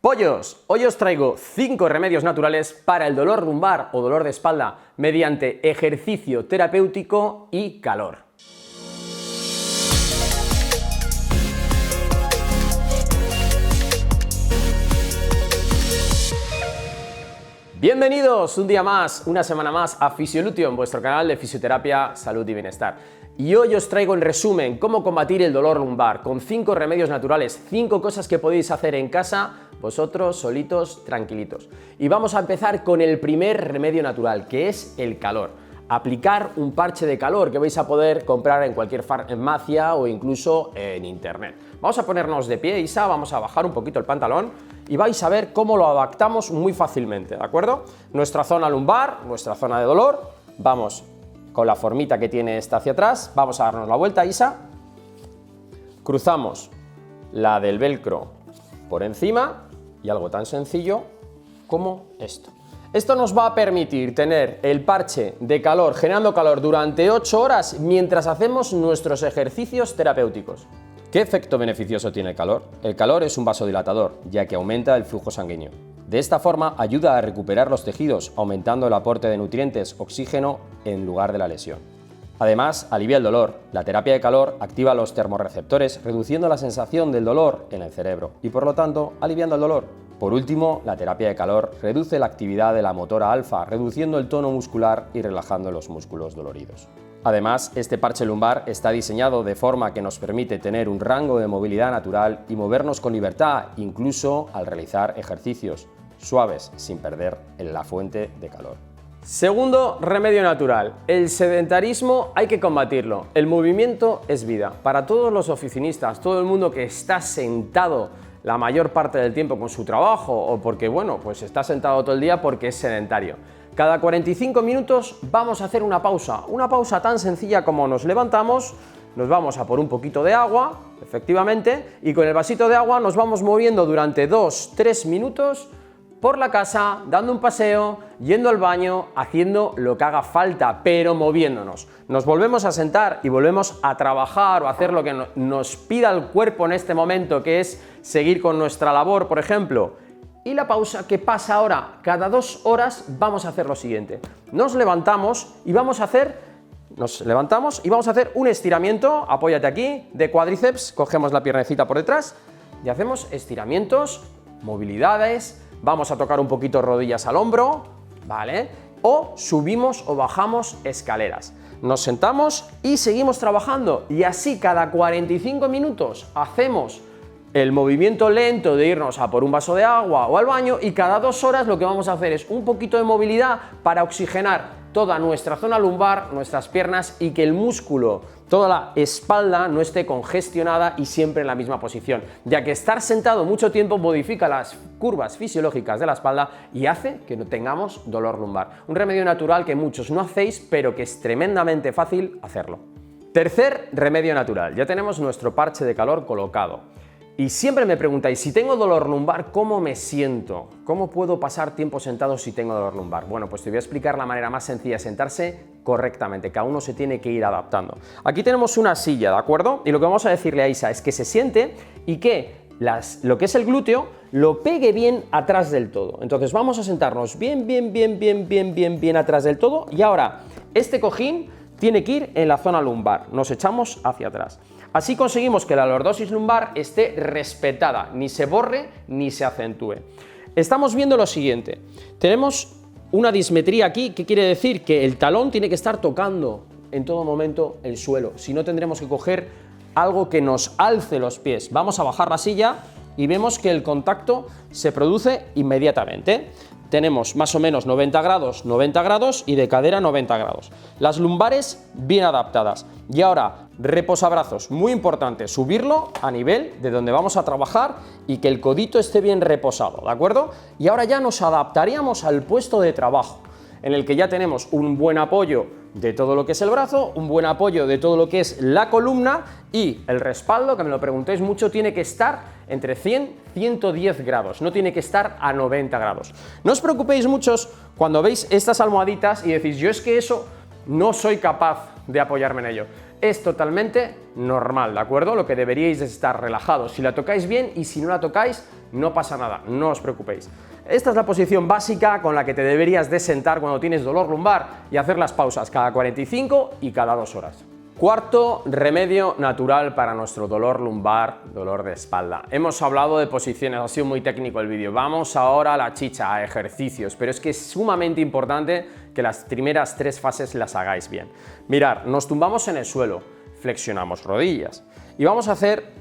Pollos, hoy os traigo 5 remedios naturales para el dolor lumbar o dolor de espalda mediante ejercicio terapéutico y calor. Bienvenidos un día más, una semana más a Fisiolution, vuestro canal de fisioterapia, salud y bienestar. Y hoy os traigo en resumen cómo combatir el dolor lumbar con 5 remedios naturales, 5 cosas que podéis hacer en casa, vosotros solitos, tranquilitos. Y vamos a empezar con el primer remedio natural, que es el calor. Aplicar un parche de calor que vais a poder comprar en cualquier farmacia o incluso en internet. Vamos a ponernos de pie, Isa, vamos a bajar un poquito el pantalón y vais a ver cómo lo adaptamos muy fácilmente, ¿de acuerdo? Nuestra zona lumbar, nuestra zona de dolor, vamos con la formita que tiene esta hacia atrás, vamos a darnos la vuelta, Isa, cruzamos la del velcro por encima y algo tan sencillo como esto. Esto nos va a permitir tener el parche de calor generando calor durante 8 horas mientras hacemos nuestros ejercicios terapéuticos. ¿Qué efecto beneficioso tiene el calor? El calor es un vasodilatador, ya que aumenta el flujo sanguíneo. De esta forma ayuda a recuperar los tejidos, aumentando el aporte de nutrientes, oxígeno, en lugar de la lesión. Además, alivia el dolor. La terapia de calor activa los termorreceptores, reduciendo la sensación del dolor en el cerebro y, por lo tanto, aliviando el dolor. Por último, la terapia de calor reduce la actividad de la motora alfa, reduciendo el tono muscular y relajando los músculos doloridos. Además, este parche lumbar está diseñado de forma que nos permite tener un rango de movilidad natural y movernos con libertad, incluso al realizar ejercicios suaves, sin perder la fuente de calor. Segundo remedio natural, el sedentarismo hay que combatirlo. El movimiento es vida. Para todos los oficinistas, todo el mundo que está sentado la mayor parte del tiempo con su trabajo o porque, bueno, pues está sentado todo el día porque es sedentario. Cada 45 minutos vamos a hacer una pausa tan sencilla como nos levantamos, nos vamos a por un poquito de agua, efectivamente, y con el vasito de agua nos vamos moviendo durante 2-3 minutos por la casa, dando un paseo, yendo al baño, haciendo lo que haga falta, pero moviéndonos. Nos volvemos a sentar y volvemos a trabajar o a hacer lo que nos pida el cuerpo en este momento, que es seguir con nuestra labor, por ejemplo. Y la pausa que pasa ahora, cada 2 horas vamos a hacer lo siguiente. Nos levantamos y vamos a hacer un estiramiento, apóyate aquí, de cuádriceps, cogemos la piernecita por detrás y hacemos estiramientos, movilidades, vamos a tocar un poquito rodillas al hombro, ¿vale? O subimos o bajamos escaleras. Nos sentamos y seguimos trabajando y así cada 45 minutos hacemos el movimiento lento de irnos a por un vaso de agua o al baño y cada 2 horas lo que vamos a hacer es un poquito de movilidad para oxigenar toda nuestra zona lumbar, nuestras piernas y que el músculo, toda la espalda no esté congestionada y siempre en la misma posición, ya que estar sentado mucho tiempo modifica las curvas fisiológicas de la espalda y hace que no tengamos dolor lumbar. Un remedio natural que muchos no hacéis, pero que es tremendamente fácil hacerlo. Tercer remedio natural, ya tenemos nuestro parche de calor colocado. Y siempre me preguntáis, si tengo dolor lumbar, ¿cómo me siento? ¿Cómo puedo pasar tiempo sentado si tengo dolor lumbar? Bueno, pues te voy a explicar la manera más sencilla de sentarse correctamente. Cada uno se tiene que ir adaptando. Aquí tenemos una silla, ¿de acuerdo? Y lo que vamos a decirle a Isa es que se siente y que lo que es el glúteo lo pegue bien atrás del todo. Entonces vamos a sentarnos bien atrás del todo y ahora este cojín tiene que ir en la zona lumbar. Nos echamos hacia atrás. Así conseguimos que la lordosis lumbar esté respetada, ni se borre ni se acentúe. Estamos viendo lo siguiente, tenemos una dismetría aquí, que quiere decir que el talón tiene que estar tocando en todo momento el suelo, si no tendremos que coger algo que nos alce los pies. Vamos a bajar la silla y vemos que el contacto se produce inmediatamente. Tenemos más o menos 90 grados y de cadera 90 grados. Las lumbares bien adaptadas. Y ahora, reposabrazos, muy importante, subirlo a nivel de donde vamos a trabajar y que el codito esté bien reposado, ¿de acuerdo? Y ahora ya nos adaptaríamos al puesto de trabajo, en el que ya tenemos un buen apoyo de todo lo que es el brazo, un buen apoyo de todo lo que es la columna y el respaldo, que me lo preguntéis mucho, tiene que estar entre 100 y 110 grados, no tiene que estar a 90 grados. No os preocupéis muchos cuando veis estas almohaditas y decís, yo es que eso no soy capaz de apoyarme en ello. es totalmente normal, ¿de acuerdo? Lo que deberíais es estar relajados. Si la tocáis bien y si no la tocáis, no pasa nada, no os preocupéis. Esta es la posición básica con la que te deberías de sentar cuando tienes dolor lumbar y hacer las pausas cada 45 y cada 2 horas. Cuarto remedio natural para nuestro dolor lumbar, dolor de espalda. Hemos hablado de posiciones, ha sido muy técnico el vídeo. Vamos ahora a la chicha, a ejercicios, pero es que es sumamente importante que las primeras 3 fases las hagáis bien. Mirad, nos tumbamos en el suelo, flexionamos rodillas y vamos a hacer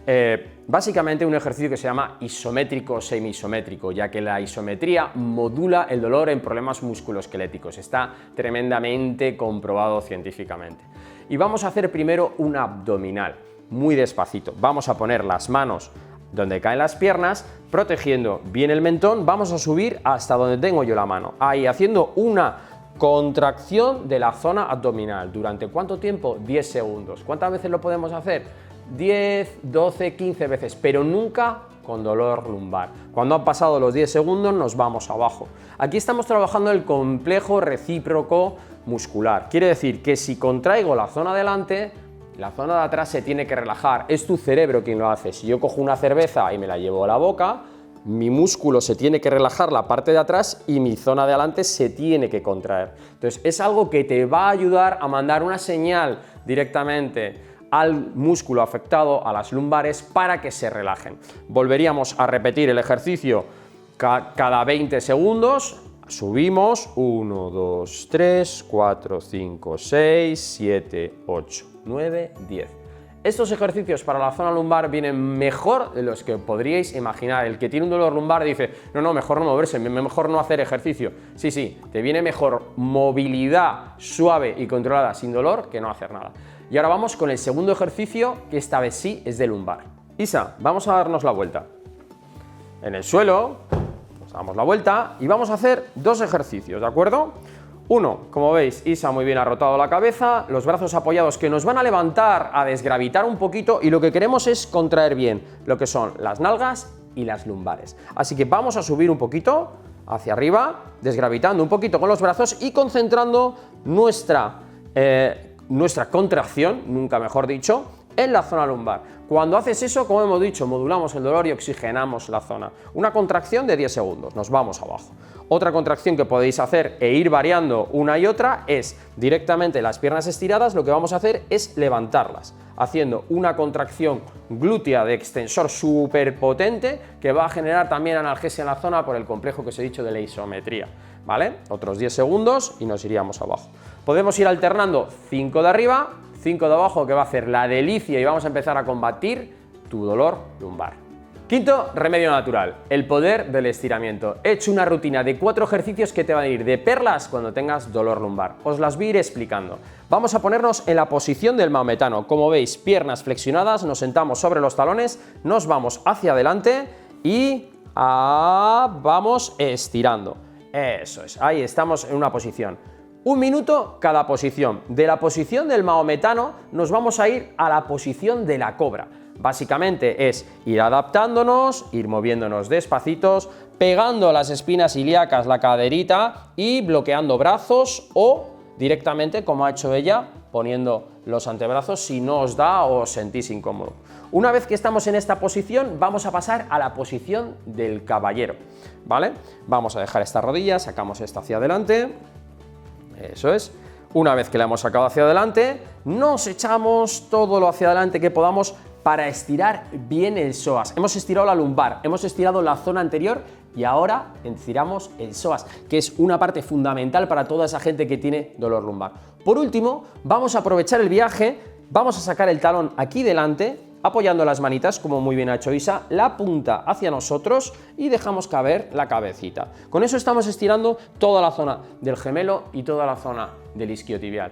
básicamente un ejercicio que se llama isométrico o semi-isométrico, ya que la isometría modula el dolor en problemas musculoesqueléticos. Está tremendamente comprobado científicamente. Y vamos a hacer primero un abdominal, muy despacito. Vamos a poner las manos donde caen las piernas, protegiendo bien el mentón. Vamos a subir hasta donde tengo yo la mano, ahí haciendo una contracción de la zona abdominal. ¿Durante cuánto tiempo? 10 segundos. ¿Cuántas veces lo podemos hacer? 10, 12, 15 veces, pero nunca con dolor lumbar. Cuando han pasado los 10 segundos nos vamos abajo. Aquí estamos trabajando el complejo recíproco muscular. Quiere decir que si contraigo la zona delante, la zona de atrás se tiene que relajar. Es tu cerebro quien lo hace. Si yo cojo una cerveza y me la llevo a la boca, mi músculo se tiene que relajar la parte de atrás y mi zona de adelante se tiene que contraer. Entonces es algo que te va a ayudar a mandar una señal directamente al músculo afectado, a las lumbares, para que se relajen. Volveríamos a repetir el ejercicio cada 20 segundos. Subimos 1, 2, 3, 4, 5, 6, 7, 8, 9, 10. Estos ejercicios para la zona lumbar vienen mejor de los que podríais imaginar. El que tiene un dolor lumbar dice, no, mejor no moverse, mejor no hacer ejercicio. Sí, te viene mejor movilidad suave y controlada sin dolor que no hacer nada. Y ahora vamos con el segundo ejercicio, que esta vez sí es de lumbar. Isa, vamos a darnos la vuelta. En el suelo, nos damos la vuelta y vamos a hacer 2 ejercicios, ¿de acuerdo? Uno, como veis, Isa muy bien ha rotado la cabeza, los brazos apoyados que nos van a levantar, a desgravitar un poquito, y lo que queremos es contraer bien lo que son las nalgas y las lumbares. Así que vamos a subir un poquito hacia arriba, desgravitando un poquito con los brazos y concentrando nuestra contracción, nunca mejor dicho, en la zona lumbar. Cuando haces eso, como hemos dicho, modulamos el dolor y oxigenamos la zona. Una contracción de 10 segundos, nos vamos abajo. Otra contracción que podéis hacer e ir variando una y otra es directamente las piernas estiradas. Lo que vamos a hacer es levantarlas, haciendo una contracción glútea de extensor súper potente que va a generar también analgesia en la zona por el complejo que os he dicho de la isometría, ¿vale? Otros 10 segundos y nos iríamos abajo. Podemos ir alternando 5 de arriba, 5 de abajo, que va a hacer la delicia y vamos a empezar a combatir tu dolor lumbar. Quinto remedio natural, el poder del estiramiento. He hecho una rutina de 4 ejercicios que te van a ir de perlas cuando tengas dolor lumbar. Os las voy a ir explicando. Vamos a ponernos en la posición del maometano. Como veis, piernas flexionadas, nos sentamos sobre los talones, nos vamos hacia adelante y vamos estirando. Eso es, ahí estamos en una posición. 1 minuto cada posición. De la posición del maometano nos vamos a ir a la posición de la cobra. Básicamente es ir adaptándonos, ir moviéndonos despacitos, pegando las espinas ilíacas, la caderita y bloqueando brazos o directamente, como ha hecho ella, poniendo los antebrazos si no os da o os sentís incómodo. Una vez que estamos en esta posición, vamos a pasar a la posición del caballero, ¿vale? Vamos a dejar esta rodilla, sacamos esta hacia adelante. Eso es. Una vez que la hemos sacado hacia adelante, nos echamos todo lo hacia adelante que podamos para estirar bien el psoas. Hemos estirado la lumbar, hemos estirado la zona anterior y ahora estiramos el psoas, que es una parte fundamental para toda esa gente que tiene dolor lumbar. Por último, vamos a aprovechar el viaje, vamos a sacar el talón aquí delante, apoyando las manitas, como muy bien ha hecho Isa, la punta hacia nosotros y dejamos caber la cabecita. Con eso estamos estirando toda la zona del gemelo y toda la zona del isquiotibial.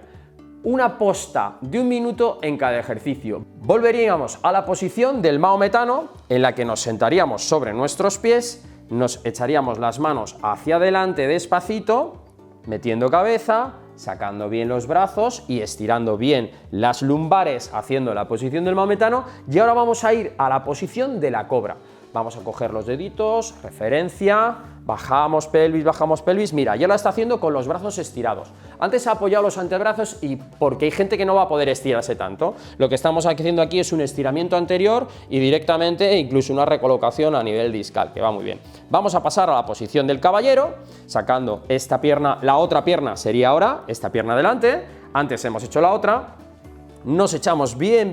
Una posta de 1 minuto en cada ejercicio. Volveríamos a la posición del maometano, en la que nos sentaríamos sobre nuestros pies, nos echaríamos las manos hacia adelante despacito, metiendo cabeza, sacando bien los brazos y estirando bien las lumbares, haciendo la posición del maometano. Y ahora vamos a ir a la posición de la cobra. vamos a coger los deditos, referencia, bajamos pelvis, mira, ya lo está haciendo con los brazos estirados. Antes ha apoyado los antebrazos y porque hay gente que no va a poder estirarse tanto, lo que estamos haciendo aquí es un estiramiento anterior y directamente incluso una recolocación a nivel discal, que va muy bien. Vamos a pasar a la posición del caballero, sacando esta pierna, la otra pierna sería ahora esta pierna delante, antes hemos hecho la otra. Nos echamos bien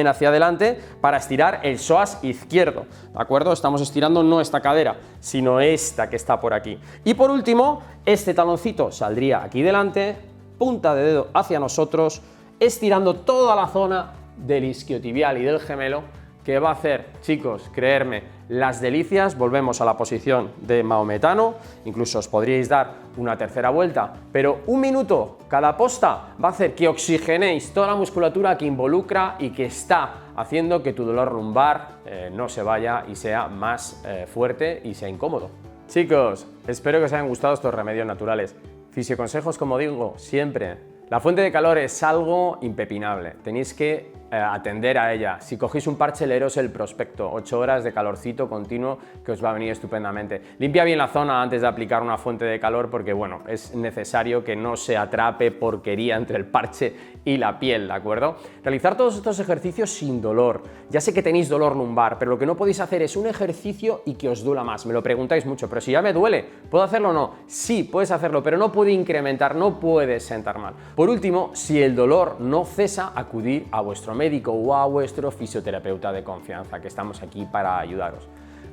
hacia adelante para estirar el psoas izquierdo, ¿de acuerdo? Estamos estirando no esta cadera, sino esta que está por aquí. Y por último, este taloncito saldría aquí delante, punta de dedo hacia nosotros, estirando toda la zona del isquiotibial y del gemelo, que va a hacer, chicos, creerme, las delicias. Volvemos a la posición de maometano, incluso os podríais dar una tercera vuelta, pero 1 minuto cada posta va a hacer que oxigenéis toda la musculatura que involucra y que está haciendo que tu dolor lumbar no se vaya y sea más fuerte y sea incómodo. Chicos, espero que os hayan gustado estos remedios naturales. Fisioconsejos, como digo, siempre. La fuente de calor es algo impepinable, tenéis que atender a ella. Si cogéis un parche, leeros el prospecto, 8 horas de calorcito continuo que os va a venir estupendamente. Limpia bien la zona antes de aplicar una fuente de calor porque, bueno, es necesario que no se atrape porquería entre el parche y la piel, ¿de acuerdo? Realizar todos estos ejercicios sin dolor. Ya sé que tenéis dolor lumbar, pero lo que no podéis hacer es un ejercicio y que os duela más. Me lo preguntáis mucho, pero si ya me duele, ¿puedo hacerlo o no? Sí, puedes hacerlo, pero no puede incrementar, no puedes sentar mal. Por último, si el dolor no cesa, acudir a vuestro médico o a vuestro fisioterapeuta de confianza, que estamos aquí para ayudaros.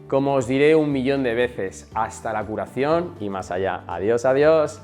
Como os diré 1.000.000 de veces, hasta la curación y más allá. Adiós, adiós.